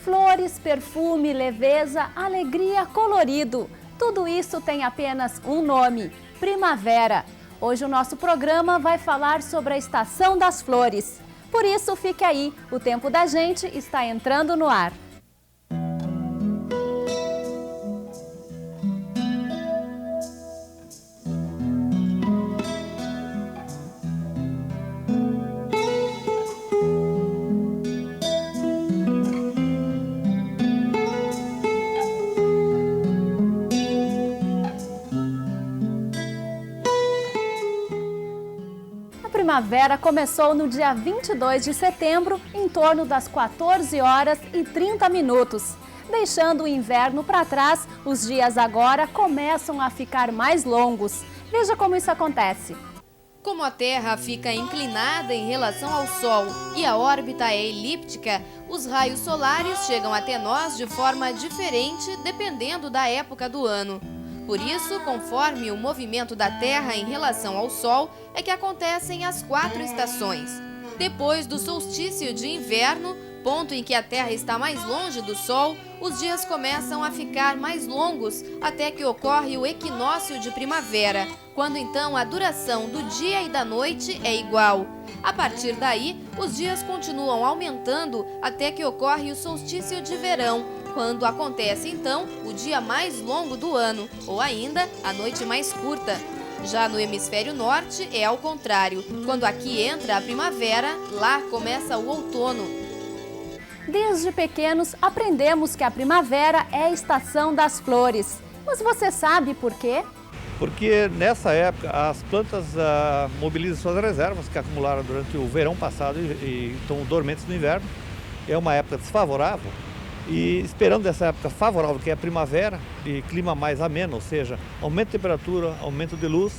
Flores, perfume, leveza, alegria, colorido. Tudo isso tem apenas um nome: primavera. Hoje o nosso programa vai falar sobre a estação das flores. Por isso, fique aí, o Tempo da Gente está entrando no ar. A primavera começou no dia 22 de setembro, em torno das 14 horas e 30 minutos. Deixando o inverno para trás, os dias agora começam a ficar mais longos. Veja como isso acontece. Como a Terra fica inclinada em relação ao Sol e a órbita é elíptica, os raios solares chegam até nós de forma diferente dependendo da época do ano. Por isso, conforme o movimento da Terra em relação ao Sol, é que acontecem as 4 estações. Depois do solstício de inverno, ponto em que a Terra está mais longe do Sol, os dias começam a ficar mais longos até que ocorre o equinócio de primavera, quando então a duração do dia e da noite é igual. A partir daí, os dias continuam aumentando até que ocorre o solstício de verão, quando acontece então o dia mais longo do ano, ou ainda a noite mais curta. Já no hemisfério norte é ao contrário. Quando aqui entra a primavera, lá começa o outono. Desde pequenos aprendemos que a primavera é a estação das flores. Mas você sabe por quê? Porque nessa época as plantas mobilizam suas reservas que acumularam durante o verão passado e estão dormentes no inverno. É uma época desfavorável. E esperando essa época favorável, que é a primavera, de clima mais ameno, ou seja, aumento de temperatura, aumento de luz,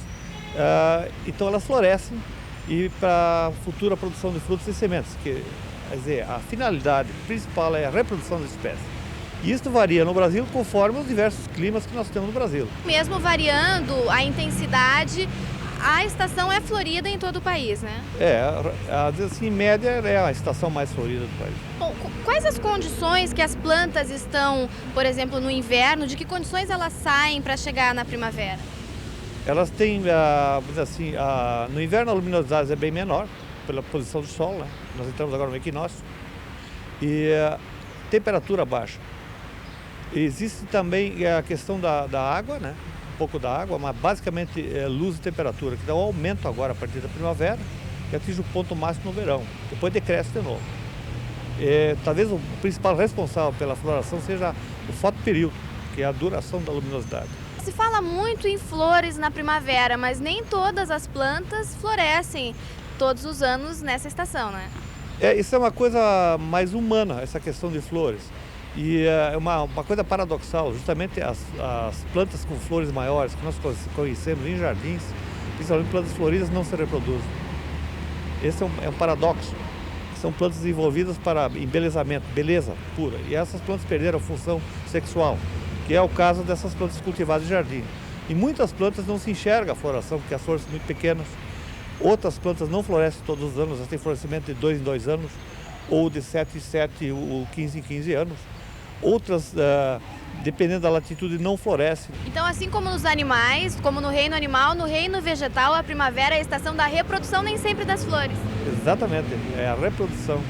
então elas florescem e para a futura produção de frutos e sementes, que, quer dizer, a finalidade principal é a reprodução das espécies. E isso varia no Brasil conforme os diversos climas que nós temos no Brasil. Mesmo variando a intensidade, a estação é florida em todo o país, né? Às vezes, assim, em média, é a estação mais florida do país. Bom, quais as condições que as plantas estão, por exemplo, no inverno? De que condições elas saem para chegar na primavera? Elas têm, vamos dizer assim, no inverno a luminosidade é bem menor, pela posição do sol, né? Nós entramos agora no equinócio, e temperatura baixa. Existe também a questão da água, né? Um pouco da água, mas basicamente luz e temperatura, que dá um aumento agora a partir da primavera, que atinge o ponto máximo no verão, depois decresce de novo. Talvez o principal responsável pela floração seja o fotoperíodo, que é a duração da luminosidade. Se fala muito em flores na primavera, mas nem todas as plantas florescem todos os anos nessa estação, né? Isso é uma coisa mais humana, essa questão de flores. E é uma coisa paradoxal, justamente as plantas com flores maiores que nós conhecemos em jardins, principalmente plantas floridas, não se reproduzem. Esse é um paradoxo. São plantas desenvolvidas para embelezamento, beleza pura. E essas plantas perderam a função sexual, que é o caso dessas plantas cultivadas em jardim. E muitas plantas não se enxerga a floração, porque as flores são muito pequenas. Outras plantas não florescem todos os anos, elas têm florescimento de 2 em 2 anos, ou de 7 em 7, ou 15 em 15 anos. Outras, dependendo da latitude, não florescem. Então, assim como nos animais, como no reino animal, no reino vegetal, a primavera é a estação da reprodução, nem sempre das flores. Exatamente, é a reprodução.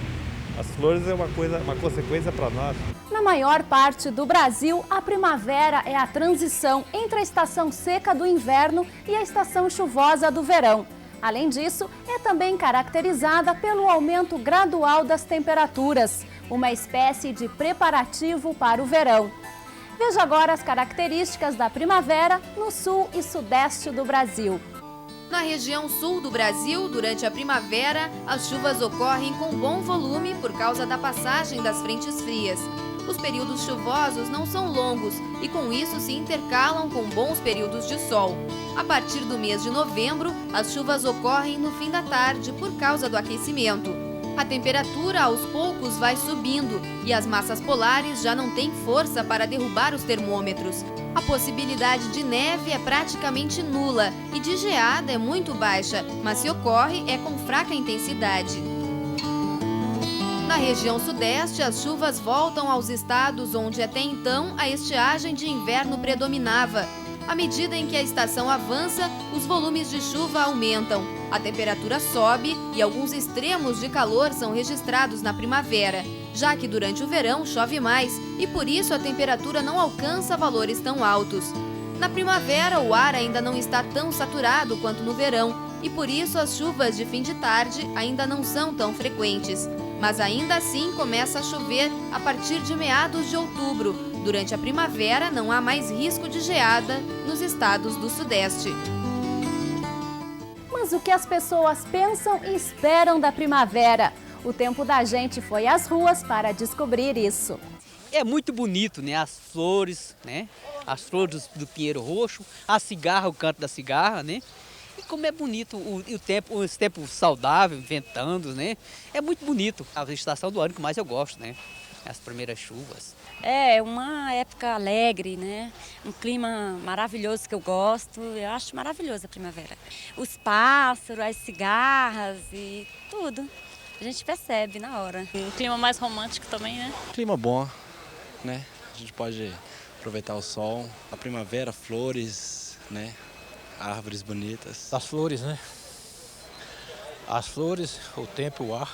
As flores é uma consequência para nós. Na maior parte do Brasil, a primavera é a transição entre a estação seca do inverno e a estação chuvosa do verão. Além disso, é também caracterizada pelo aumento gradual das temperaturas, uma espécie de preparativo para o verão. Veja agora as características da primavera no sul e sudeste do Brasil. Na região sul do Brasil, durante a primavera, as chuvas ocorrem com bom volume por causa da passagem das frentes frias. Os períodos chuvosos não são longos e com isso se intercalam com bons períodos de sol. A partir do mês de novembro, as chuvas ocorrem no fim da tarde por causa do aquecimento. A temperatura aos poucos vai subindo e as massas polares já não têm força para derrubar os termômetros. A possibilidade de neve é praticamente nula e de geada é muito baixa, mas se ocorre é com fraca intensidade. Na região sudeste, as chuvas voltam aos estados onde até então a estiagem de inverno predominava. À medida em que a estação avança, os volumes de chuva aumentam, a temperatura sobe e alguns extremos de calor são registrados na primavera, já que durante o verão chove mais e por isso a temperatura não alcança valores tão altos. Na primavera, o ar ainda não está tão saturado quanto no verão e por isso as chuvas de fim de tarde ainda não são tão frequentes. Mas ainda assim começa a chover a partir de meados de outubro. Durante a primavera não há mais risco de geada nos estados do Sudeste. Mas o que as pessoas pensam e esperam da primavera? O tempo da gente foi às ruas para descobrir isso. É muito bonito, né? As flores, né? As flores do pinheiro roxo, a cigarra, o canto da cigarra, né? E como é bonito esse tempo saudável, ventando, né? É muito bonito. A estação do ano que mais eu gosto, né? As primeiras chuvas. É uma época alegre, né? Um clima maravilhoso que eu gosto. Eu acho maravilhoso a primavera. Os pássaros, as cigarras e tudo. A gente percebe na hora. Um clima mais romântico também, né? Clima bom, né? A gente pode aproveitar o sol, a primavera, flores, né? Árvores bonitas. As flores, né? As flores, o tempo, o ar,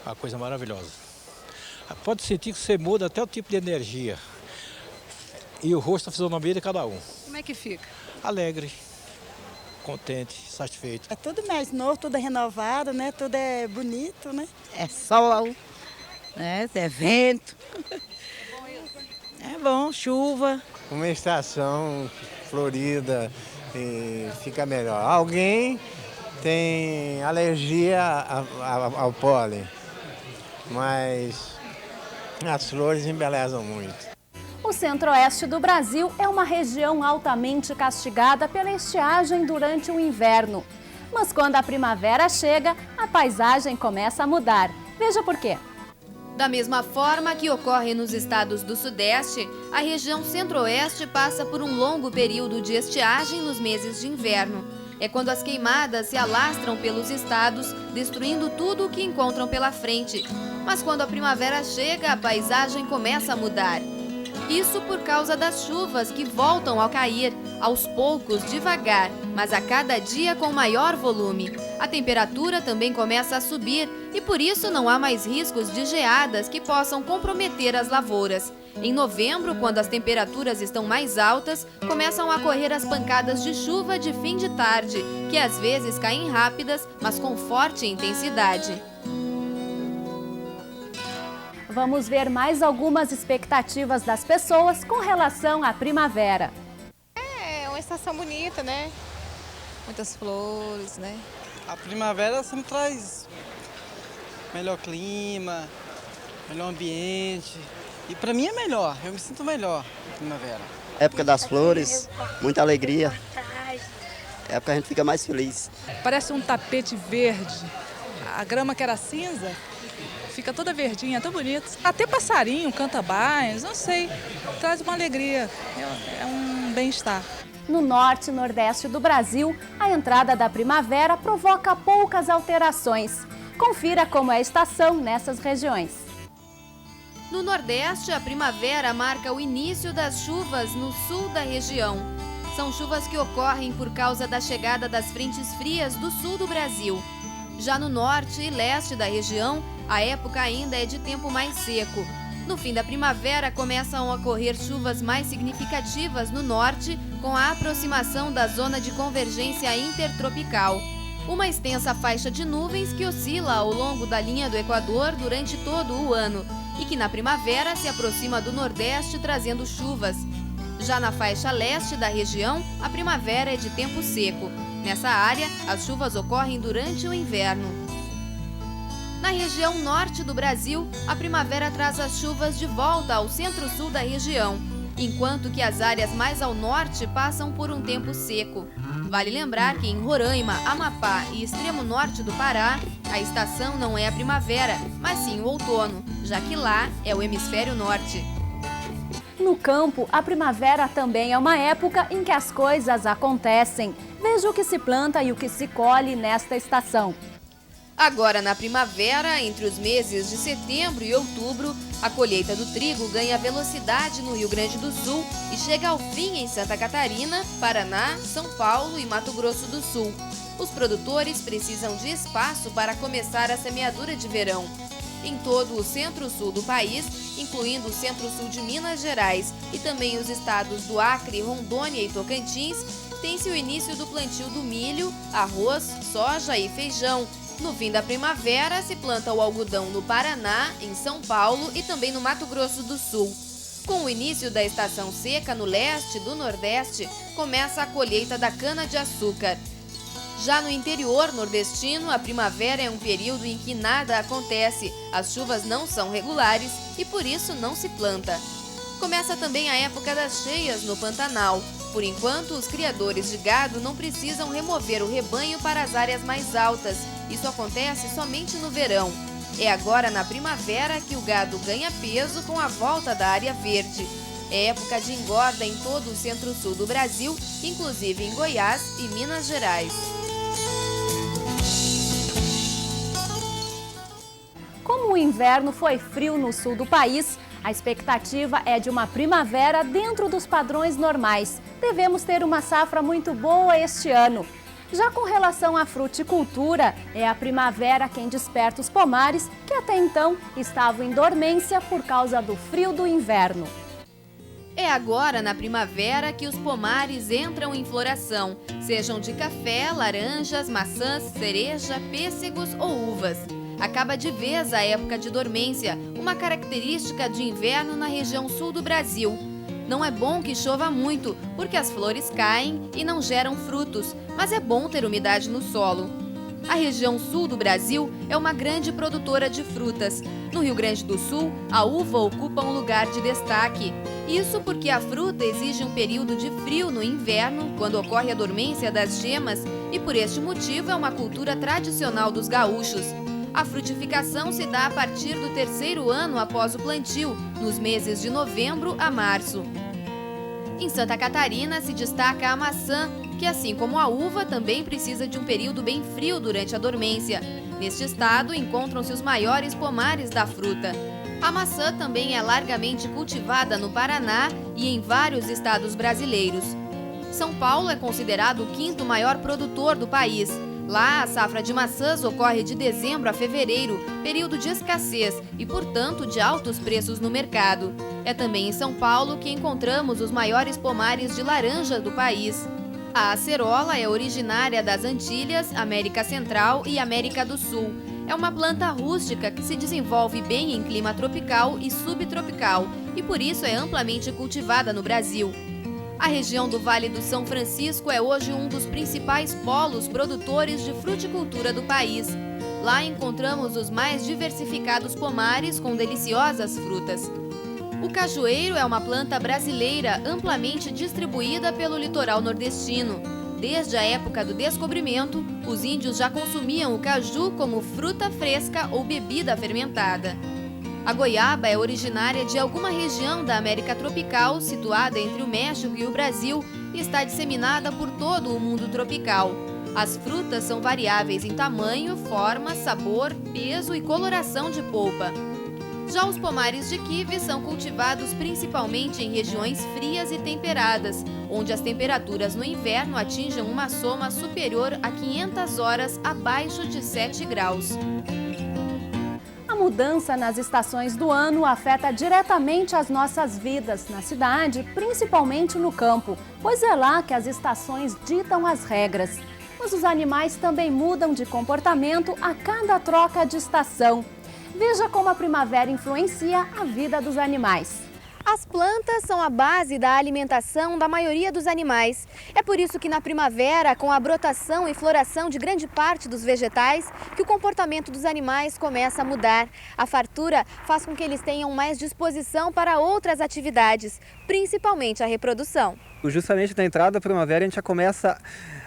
uma coisa maravilhosa. Pode sentir que você muda até o tipo de energia. E o rosto, a fisionomia de cada um. Como é que fica? Alegre, contente, satisfeito. É tudo mais novo, tudo é renovado, né? Tudo é bonito, né? É sol, né? É vento. É bom, chuva. Uma estação florida e fica melhor. Alguém tem alergia ao pólen, mas as flores embelezam muito. O centro-oeste do Brasil é uma região altamente castigada pela estiagem durante o inverno. Mas quando a primavera chega, a paisagem começa a mudar. Veja por quê. Da mesma forma que ocorre nos estados do Sudeste, a região Centro-Oeste passa por um longo período de estiagem nos meses de inverno. É quando as queimadas se alastram pelos estados, destruindo tudo o que encontram pela frente. Mas quando a primavera chega, a paisagem começa a mudar. Isso por causa das chuvas que voltam a cair, aos poucos, devagar, mas a cada dia com maior volume. A temperatura também começa a subir e por isso não há mais riscos de geadas que possam comprometer as lavouras. Em novembro, quando as temperaturas estão mais altas, começam a ocorrer as pancadas de chuva de fim de tarde, que às vezes caem rápidas, mas com forte intensidade. Vamos ver mais algumas expectativas das pessoas com relação à primavera. É uma estação bonita, né? Muitas flores, né? A primavera sempre traz melhor clima, melhor ambiente. E para mim é melhor, eu me sinto melhor na primavera. Época das flores, muita alegria. Época que a gente fica mais feliz. Parece um tapete verde. A grama que era cinza fica toda verdinha, tão bonito. Até passarinho canta bains, não sei, traz uma alegria, é um bem-estar. No norte e nordeste do Brasil, a entrada da primavera provoca poucas alterações. Confira como é a estação nessas regiões. No Nordeste, a primavera marca o início das chuvas no sul da região. São chuvas que ocorrem por causa da chegada das frentes frias do sul do Brasil. Já no norte e leste da região, a época ainda é de tempo mais seco. No fim da primavera, começam a ocorrer chuvas mais significativas no norte, com a aproximação da zona de convergência intertropical. Uma extensa faixa de nuvens que oscila ao longo da linha do Equador durante todo o ano e que na primavera se aproxima do Nordeste trazendo chuvas. Já na faixa leste da região, a primavera é de tempo seco. Nessa área, as chuvas ocorrem durante o inverno. Na região norte do Brasil, a primavera traz as chuvas de volta ao centro-sul da região, enquanto que as áreas mais ao norte passam por um tempo seco. Vale lembrar que em Roraima, Amapá e extremo norte do Pará, a estação não é a primavera, mas sim o outono, já que lá é o hemisfério norte. No campo, a primavera também é uma época em que as coisas acontecem. Veja o que se planta e o que se colhe nesta estação. Agora, na primavera, entre os meses de setembro e outubro, a colheita do trigo ganha velocidade no Rio Grande do Sul e chega ao fim em Santa Catarina, Paraná, São Paulo e Mato Grosso do Sul. Os produtores precisam de espaço para começar a semeadura de verão. Em todo o centro-sul do país, incluindo o centro-sul de Minas Gerais e também os estados do Acre, Rondônia e Tocantins, tem-se o início do plantio do milho, arroz, soja e feijão. No fim da primavera, se planta o algodão no Paraná, em São Paulo e também no Mato Grosso do Sul. Com o início da estação seca no leste do Nordeste, começa a colheita da cana-de-açúcar. Já no interior nordestino, a primavera é um período em que nada acontece, as chuvas não são regulares e por isso não se planta. Começa também a época das cheias no Pantanal. Por enquanto, os criadores de gado não precisam remover o rebanho para as áreas mais altas. Isso acontece somente no verão. É agora na primavera que o gado ganha peso com a volta da área verde. É época de engorda em todo o centro-sul do Brasil, inclusive em Goiás e Minas Gerais. Como o inverno foi frio no sul do país, a expectativa é de uma primavera dentro dos padrões normais. Devemos ter uma safra muito boa este ano. Já com relação à fruticultura, é a primavera quem desperta os pomares que até então estavam em dormência por causa do frio do inverno. É agora, na primavera, que os pomares entram em floração, sejam de café, laranjas, maçãs, cereja, pêssegos ou uvas. Acaba de vez a época de dormência, uma característica de inverno na região sul do Brasil. Não é bom que chova muito, porque as flores caem e não geram frutos, mas é bom ter umidade no solo. A região sul do Brasil é uma grande produtora de frutas. No Rio Grande do Sul, a uva ocupa um lugar de destaque. Isso porque a fruta exige um período de frio no inverno, quando ocorre a dormência das gemas, e por este motivo é uma cultura tradicional dos gaúchos. A frutificação se dá a partir do 3º ano após o plantio, nos meses de novembro a março. Em Santa Catarina se destaca a maçã, que assim como a uva também precisa de um período bem frio durante a dormência. Neste estado encontram-se os maiores pomares da fruta. A maçã também é largamente cultivada no Paraná e em vários estados brasileiros. São Paulo é considerado o 5º maior produtor do país. Lá, a safra de maçãs ocorre de dezembro a fevereiro, período de escassez e, portanto, de altos preços no mercado. É também em São Paulo que encontramos os maiores pomares de laranja do país. A acerola é originária das Antilhas, América Central e América do Sul. É uma planta rústica que se desenvolve bem em clima tropical e subtropical e, por isso, é amplamente cultivada no Brasil. A região do Vale do São Francisco é hoje um dos principais polos produtores de fruticultura do país. Lá encontramos os mais diversificados pomares com deliciosas frutas. O cajueiro é uma planta brasileira amplamente distribuída pelo litoral nordestino. Desde a época do descobrimento, os índios já consumiam o caju como fruta fresca ou bebida fermentada. A goiaba é originária de alguma região da América tropical, situada entre o México e o Brasil, e está disseminada por todo o mundo tropical. As frutas são variáveis em tamanho, forma, sabor, peso e coloração de polpa. Já os pomares de kiwi são cultivados principalmente em regiões frias e temperadas, onde as temperaturas no inverno atingem uma soma superior a 500 horas abaixo de 7 graus. A mudança nas estações do ano afeta diretamente as nossas vidas na cidade, principalmente no campo, pois é lá que as estações ditam as regras. Mas os animais também mudam de comportamento a cada troca de estação. Veja como a primavera influencia a vida dos animais. As plantas são a base da alimentação da maioria dos animais. É por isso que na primavera, com a brotação e floração de grande parte dos vegetais, que o comportamento dos animais começa a mudar. A fartura faz com que eles tenham mais disposição para outras atividades, principalmente a reprodução. Justamente na entrada da primavera a gente já começa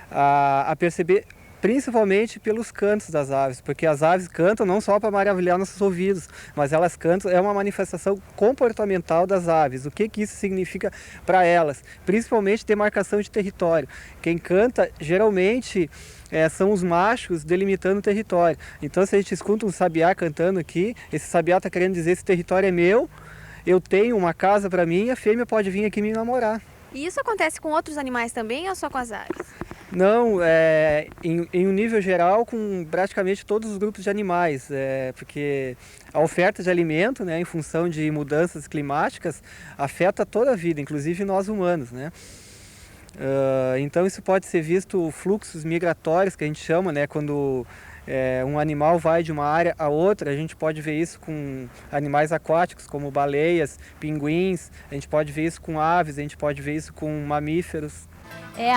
a perceber principalmente pelos cantos das aves, porque as aves cantam não só para maravilhar nossos ouvidos, mas elas cantam, é uma manifestação comportamental das aves. O que isso significa para elas? Principalmente demarcação de território. Quem canta, geralmente, são os machos delimitando o território. Então, se a gente escuta um sabiá cantando aqui, esse sabiá está querendo dizer: esse território é meu, eu tenho uma casa para mim, e a fêmea pode vir aqui me namorar. E isso acontece com outros animais também ou só com as aves? Não, em um nível geral, com praticamente todos os grupos de animais, porque a oferta de alimento, né, em função de mudanças climáticas, afeta toda a vida, inclusive nós humanos, né? Então isso pode ser visto fluxos migratórios, que a gente chama, né, quando um animal vai de uma área a outra. A gente pode ver isso com animais aquáticos, como baleias, pinguins, a gente pode ver isso com aves, a gente pode ver isso com mamíferos.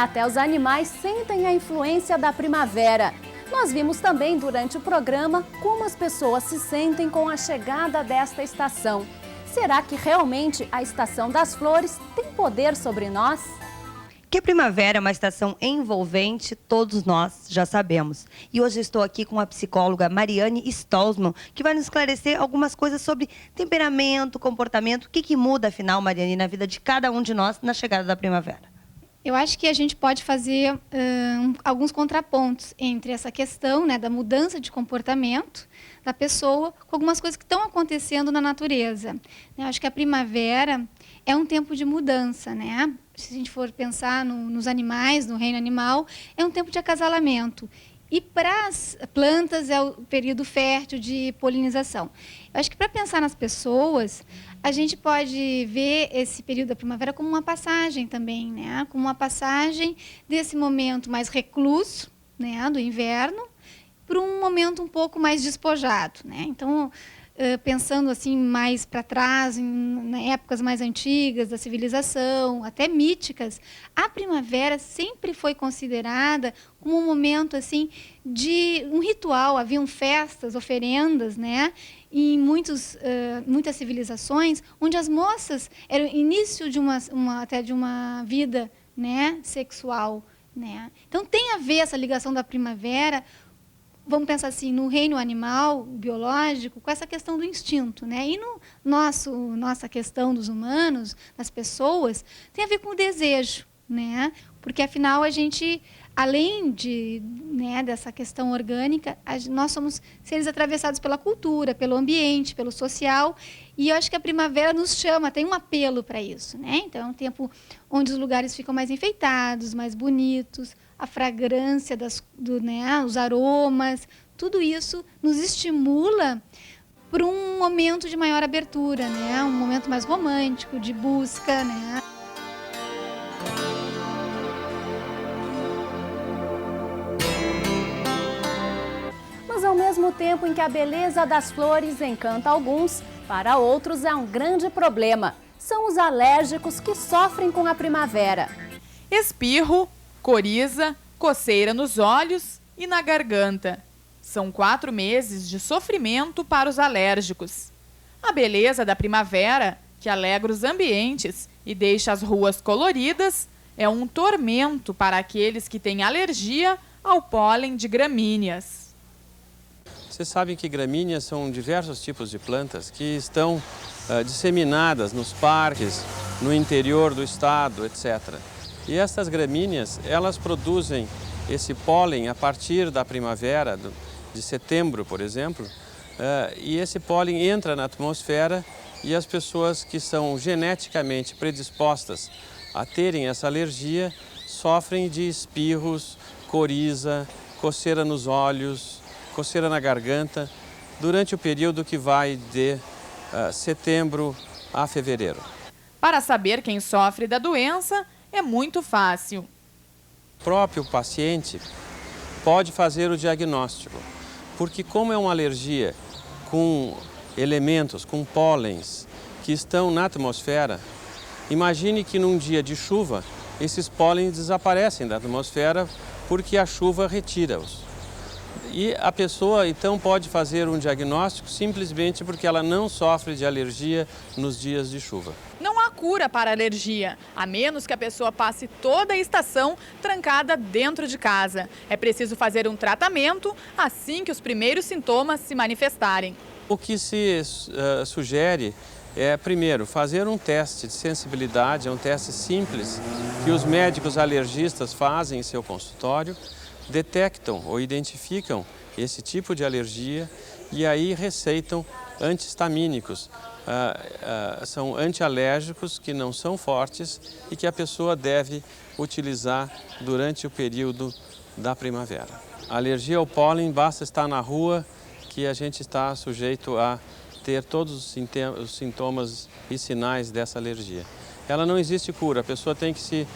Até os animais sentem a influência da primavera. Nós vimos também durante o programa como as pessoas se sentem com a chegada desta estação. Será que realmente a estação das flores tem poder sobre nós? Que a primavera é uma estação envolvente, todos nós já sabemos. E hoje eu estou aqui com a psicóloga Mariane Stolzmann, que vai nos esclarecer algumas coisas sobre temperamento, comportamento. O que muda, afinal, Mariane, na vida de cada um de nós na chegada da primavera? Eu acho que a gente pode fazer alguns contrapontos entre essa questão, né, da mudança de comportamento da pessoa com algumas coisas que estão acontecendo na natureza. Eu acho que a primavera é um tempo de mudança, né? Se a gente for pensar nos animais, no reino animal, é um tempo de acasalamento. E para as plantas é o período fértil de polinização. Eu acho que para pensar nas pessoas, a gente pode ver esse período da primavera como uma passagem também, né? Como uma passagem desse momento mais recluso, né, do inverno, para um momento um pouco mais despojado, né? Então, pensando assim mais para trás, em épocas mais antigas da civilização, até míticas, a primavera sempre foi considerada como um momento assim de um ritual. Haviam festas, oferendas, né? Em muitas civilizações, onde as moças eram início de até de uma vida, né, sexual, né? Então tem a ver essa ligação da primavera. Vamos pensar assim, no reino animal, biológico, com essa questão do instinto, né? E no nossa questão dos humanos, das pessoas, tem a ver com o desejo, né? Porque, afinal, a gente, além dessa questão orgânica, nós somos seres atravessados pela cultura, pelo ambiente, pelo social, e eu acho que a primavera nos chama, tem um apelo para isso, né? Então, é um tempo onde os lugares ficam mais enfeitados, mais bonitos, a fragrância, os aromas, tudo isso nos estimula para um momento de maior abertura, né? Um momento mais romântico, de busca, né? Mas ao mesmo tempo em que a beleza das flores encanta alguns, para outros é um grande problema. São os alérgicos que sofrem com a primavera. Espirro, coriza, coceira nos olhos e na garganta. São 4 meses de sofrimento para os alérgicos. A beleza da primavera, que alegra os ambientes e deixa as ruas coloridas, é um tormento para aqueles que têm alergia ao pólen de gramíneas. Vocês sabem que gramíneas são diversos tipos de plantas que estão disseminadas nos parques, no interior do estado, etc. E essas gramíneas, elas produzem esse pólen a partir da primavera, de setembro, por exemplo, e esse pólen entra na atmosfera e as pessoas que são geneticamente predispostas a terem essa alergia sofrem de espirros, coriza, coceira nos olhos, coceira na garganta, durante o período que vai de setembro a fevereiro. Para saber quem sofre da doença, é muito fácil. O próprio paciente pode fazer o diagnóstico, porque como é uma alergia com elementos, com pólens que estão na atmosfera, imagine que num dia de chuva, esses pólens desaparecem da atmosfera porque a chuva retira-os. E a pessoa, então, pode fazer um diagnóstico simplesmente porque ela não sofre de alergia nos dias de chuva. Não há cura para a alergia, a menos que a pessoa passe toda a estação trancada dentro de casa. É preciso fazer um tratamento assim que os primeiros sintomas se manifestarem. O que se sugere é, primeiro, fazer um teste de sensibilidade, é um teste simples que os médicos alergistas fazem em seu consultório, detectam ou identificam esse tipo de alergia e aí receitam antihistamínicos. São antialérgicos que não são fortes e que a pessoa deve utilizar durante o período da primavera. A alergia ao pólen, basta estar na rua que a gente está sujeito a ter todos os sintomas e sinais dessa alergia. Ela não existe cura, a pessoa tem que se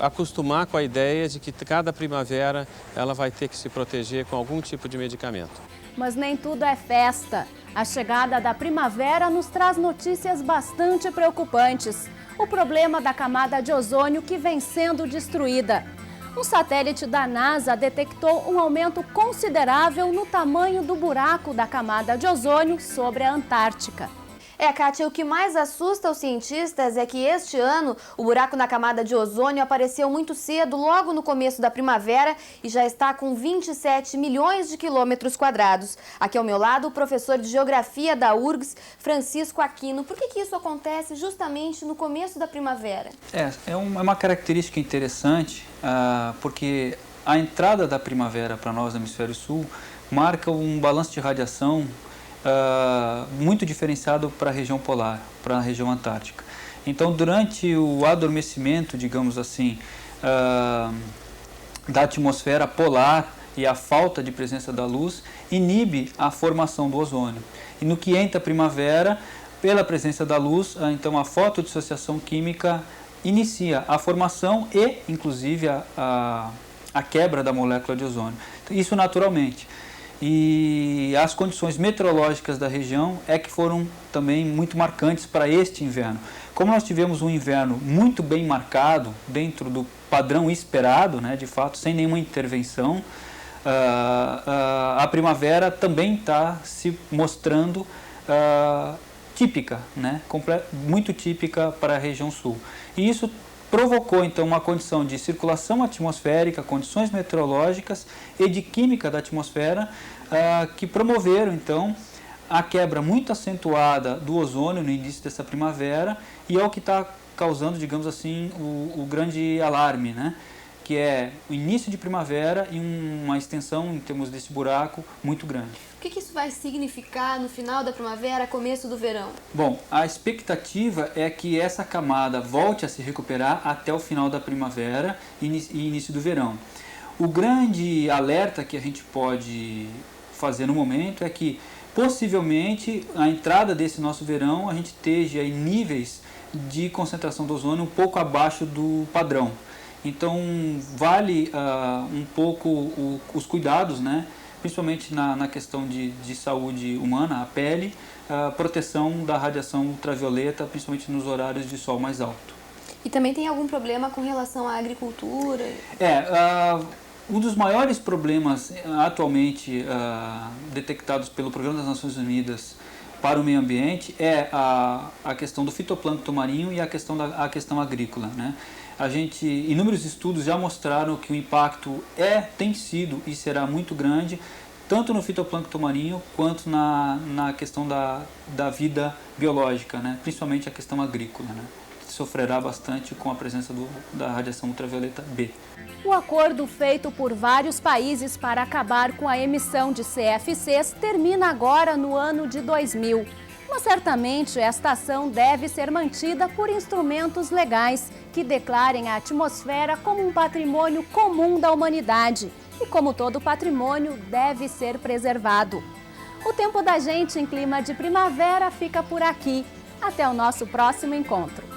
acostumar com a ideia de que cada primavera ela vai ter que se proteger com algum tipo de medicamento. Mas nem tudo é festa. A chegada da primavera nos traz notícias bastante preocupantes. O problema da camada de ozônio que vem sendo destruída. Um satélite da NASA detectou um aumento considerável no tamanho do buraco da camada de ozônio sobre a Antártica. Kátia, o que mais assusta os cientistas é que este ano o buraco na camada de ozônio apareceu muito cedo, logo no começo da primavera, e já está com 27 milhões de quilômetros quadrados. Aqui ao meu lado, o professor de Geografia da URGS, Francisco Aquino. Por que isso acontece justamente no começo da primavera? É uma característica interessante, porque a entrada da primavera para nós no Hemisfério Sul marca um balanço de radiação muito diferenciado para a região polar, para a região antártica. Então, durante o adormecimento, digamos assim, da atmosfera polar e a falta de presença da luz, inibe a formação do ozônio. E no que entra a primavera, pela presença da luz, então a fotodissociação química inicia a formação e, inclusive, a quebra da molécula de ozônio. Isso naturalmente. E as condições meteorológicas da região é que foram também muito marcantes para este inverno. Como nós tivemos um inverno muito bem marcado, dentro do padrão esperado, de fato, sem nenhuma intervenção, a primavera também está se mostrando típica, muito típica para a região sul. E isso provocou, então, uma condição de circulação atmosférica, condições meteorológicas e de química da atmosfera que promoveram, então, a quebra muito acentuada do ozônio no início dessa primavera e é o que está causando, digamos assim, o grande alarme, que é o início de primavera e uma extensão, em termos desse buraco, muito grande. O que isso vai significar no final da primavera, começo do verão? Bom, a expectativa é que essa camada volte a se recuperar até o final da primavera e início do verão. O grande alerta que a gente pode fazer no momento é que, possivelmente, a entrada desse nosso verão, a gente esteja em níveis de concentração do ozônio um pouco abaixo do padrão. Então, vale um pouco os cuidados, principalmente na questão de saúde humana, a pele, a proteção da radiação ultravioleta, principalmente nos horários de sol mais alto. E também tem algum problema com relação à agricultura? Um dos maiores problemas atualmente detectados pelo Programa das Nações Unidas para o meio ambiente é a questão do fitoplâncton marinho e a questão agrícola, inúmeros estudos já mostraram que o impacto tem sido e será muito grande, tanto no fitoplâncton marinho quanto na questão da vida biológica, principalmente a questão agrícola, que sofrerá bastante com a presença da radiação ultravioleta B. O acordo feito por vários países para acabar com a emissão de CFCs termina agora no ano de 2000. Mas certamente esta ação deve ser mantida por instrumentos legais que declarem a atmosfera como um patrimônio comum da humanidade e, como todo patrimônio, deve ser preservado. O Tempo da Gente em clima de primavera fica por aqui. Até o nosso próximo encontro.